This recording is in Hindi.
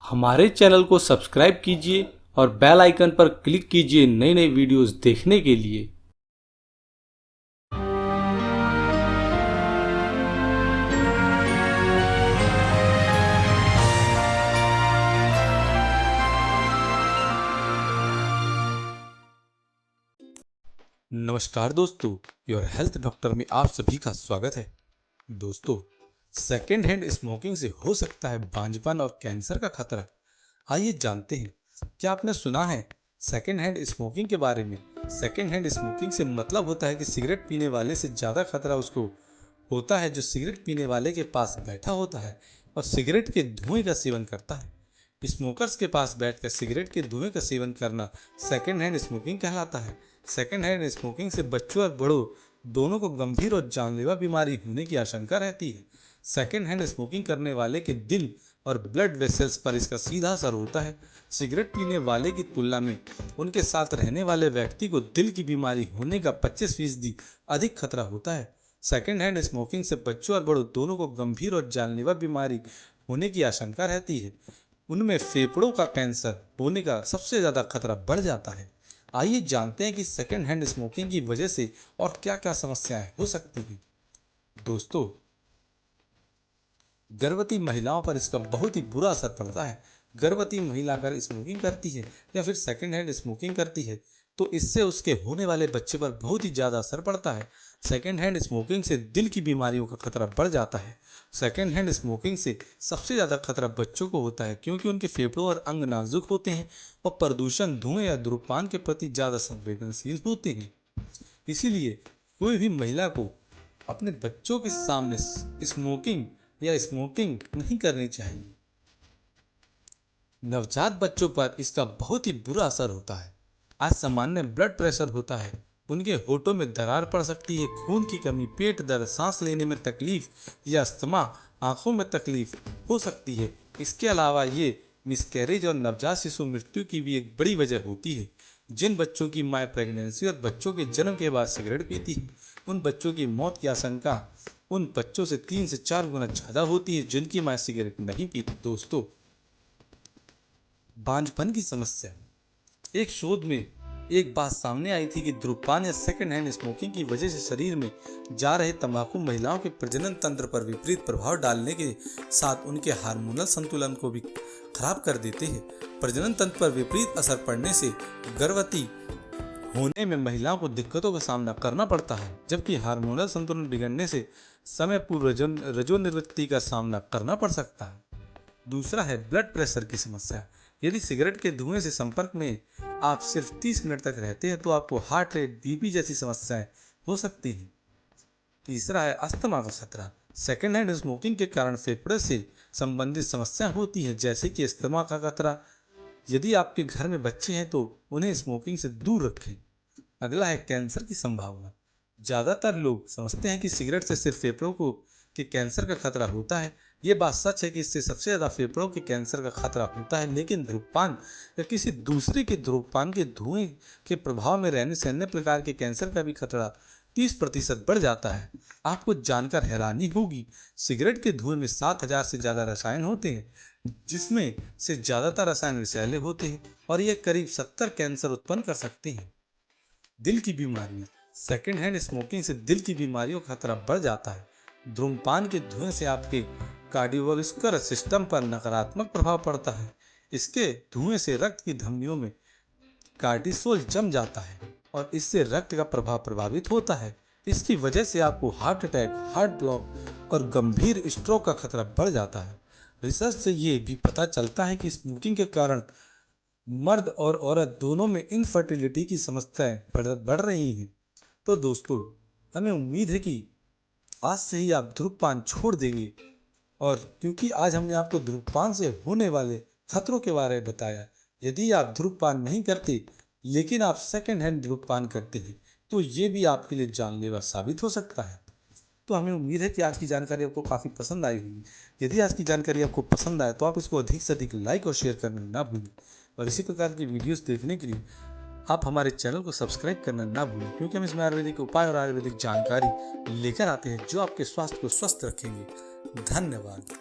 हमारे चैनल को सब्सक्राइब कीजिए और बेल आइकन पर क्लिक कीजिए नई नई वीडियोस देखने के लिए। नमस्कार दोस्तों, योर हेल्थ डॉक्टर में आप सभी का स्वागत है। दोस्तों, सेकेंड हैंड स्मोकिंग से हो सकता है बांझपन और कैंसर का खतरा। आइए जानते हैं, क्या आपने सुना है सेकेंड हैंड स्मोकिंग के बारे में। सेकेंड हैंड स्मोकिंग से मतलब होता है कि सिगरेट पीने वाले से ज़्यादा खतरा उसको होता है जो सिगरेट पीने वाले के पास बैठा होता है और सिगरेट के धुएं का सेवन करता है। स्मोकर्स के पास बैठकर सिगरेट के धुएं का सेवन करना सेकेंड हैंड स्मोकिंग कहलाता है। सेकेंड हैंड स्मोकिंग से बच्चों और बड़ों दोनों को गंभीर और जानलेवा बीमारी होने की आशंका रहती है। सेकेंड हैंड स्मोकिंग करने वाले के दिल और ब्लड वेसल्स पर इसका सीधा असर होता है। सिगरेट पीने वाले की तुलना में उनके साथ रहने वाले व्यक्ति को दिल की बीमारी होने का 25% अधिक खतरा होता है। सेकेंड हैंड स्मोकिंग से बच्चों और बड़ों दोनों को गंभीर और जानलेवा बीमारी होने की आशंका रहती है। उनमें फेफड़ों का कैंसर होने का सबसे ज़्यादा खतरा बढ़ जाता है। आइए जानते हैं कि सेकेंड हैंड स्मोकिंग की वजह से और क्या क्या समस्याएं हो सकती हैं। दोस्तों, गर्भवती महिलाओं पर इसका बहुत ही बुरा असर पड़ता है। गर्भवती महिला अगर स्मोकिंग करती है या फिर सेकेंड हैंड स्मोकिंग करती है तो इससे उसके होने वाले बच्चे पर बहुत ही ज़्यादा असर पड़ता है। सेकेंड हैंड स्मोकिंग से दिल की बीमारियों का खतरा बढ़ जाता है। सेकेंड हैंड स्मोकिंग से सबसे ज़्यादा खतरा बच्चों को होता है क्योंकि उनके फेफड़ों और अंग नाजुक होते हैं और प्रदूषण, धुएं या धूम्रपान के प्रति ज़्यादा संवेदनशील होते हैं। इसीलिए कोई भी महिला को अपने बच्चों के सामने स्मोकिंग या स्मोकिंग नहीं करनी चाहिए। नवजात बच्चों पर इसका बहुत ही बुरा असर होता है। आज सामान्य ब्लड प्रेशर होता है, उनके होठों में दरार पड़ सकती है, खून की कमी, पेट दर्द, सांस लेने में तकलीफ या अस्थमा, आंखों में तकलीफ हो सकती है। इसके अलावा ये मिसकैरेज और नवजात शिशु मृत्यु की भी एक बड़ी वजह होती है। जिन बच्चों की मां प्रेगनेंसी और बच्चों के जन्म के बाद सिगरेट पीती है, उन बच्चों की मौत की आशंका उन बच्चों से 3 से 4 गुना ज़्यादा होती है जिनकी मां सिगरेट नहीं पीती। दोस्तों, बांझपन की समस्या। एक शोध में एक बात सामने आई थी कि धूम्रपान या सेकेंड हैंड स्मोकिंग की वजह से शरीर में जा रहे तंबाकू महिलाओं के प्रजनन तंत्र पर विपरीत प्रभाव डालने के साथ उनके हार्मोनल संतुलन को भी खराब कर देते हैं। प्रजनन तंत्र पर विपरीत असर पड़ने से गर्भवती होने में महिलाओं को दिक्कतों का सामना करना पड़ता है, जबकि हार्मोनल संतुलन बिगड़ने से समय पूर्व रजोनिवृत्ति का सामना करना पड़ सकता है। दूसरा है ब्लड प्रेशर की समस्या। यदि सिगरेट के धुएं से संपर्क में आप सिर्फ 30 मिनट तक रहते हैं तो आपको हार्ट रेट, बीपी जैसी समस्याएं हो सकती हैं। तीसरा है अस्थमा का खतरा। सेकेंड हैंड स्मोकिंग के कारण फेफड़े से संबंधित समस्या होती है, जैसे कि अस्थमा का खतरा। यदि आपके घर में बच्चे हैं तो उन्हें स्मोकिंग से दूर रखें। अगला है कैंसर की संभावना। ज़्यादातर लोग समझते हैं कि सिगरेट से सिर्फ फेफड़ों को के कैंसर का खतरा होता है। ये बात सच है कि इससे सबसे ज़्यादा फेफड़ों के कैंसर का खतरा होता है, लेकिन धूम्रपान या किसी दूसरे के धूम्रपान के धुएं के प्रभाव में रहने से अन्य प्रकार के कैंसर का भी खतरा 30% बढ़ जाता है। आपको जानकर हैरानी होगी, सिगरेट के धुएं में 7,000 से ज़्यादा रसायन होते हैं, जिसमें से ज़्यादातर रसायन विषैले होते हैं और ये करीब 70 कैंसर उत्पन्न कर सकते हैं। दिल की बीमारियां। सेकेंड हैंड स्मोकिंग से दिल की बीमारियों का खतरा बढ़ जाता है। धूम्रपान के धुएं से आपके कार्डियोवास्कुलर सिस्टम पर नकारात्मक प्रभाव पड़ता है। इसके धुएं से रक्त की धमनियों में कार्टिसोल जम जाता है और इससे रक्त का प्रवाह प्रभावित होता है। इसकी वजह से आपको हार्ट अटैक, हार्ट ब्लॉक और गंभीर स्ट्रोक का खतरा बढ़ जाता है। रिसर्च से ये भी पता चलता है कि स्मोकिंग के कारण मर्द और औरत दोनों में इनफर्टिलिटी की समस्याएं बढ़ रही हैं। तो दोस्तों, हमें उम्मीद है कि आज से ही आप धूम्रपान छोड़ देंगे। और क्योंकि आज हमने आपको धूम्रपान से होने वाले खतरों के बारे में बताया, यदि आप धूम्रपान नहीं करते लेकिन आप सेकेंड हैंड धूम्रपान करते हैं तो ये भी आपके लिए जानलेवा साबित हो सकता है। तो हमें उम्मीद है कि आज की जानकारी आपको काफ़ी पसंद आई होगी। यदि आज की जानकारी आपको पसंद आए तो आप इसको अधिक से अधिक लाइक और शेयर करना ना भूलें और इसी प्रकार की वीडियोस देखने के लिए आप हमारे चैनल को सब्सक्राइब करना ना भूलें, क्योंकि हम इसमें आयुर्वेदिक उपाय और आयुर्वेदिक जानकारी लेकर आते हैं जो आपके स्वास्थ्य को स्वस्थ रखेंगे। धन्यवाद।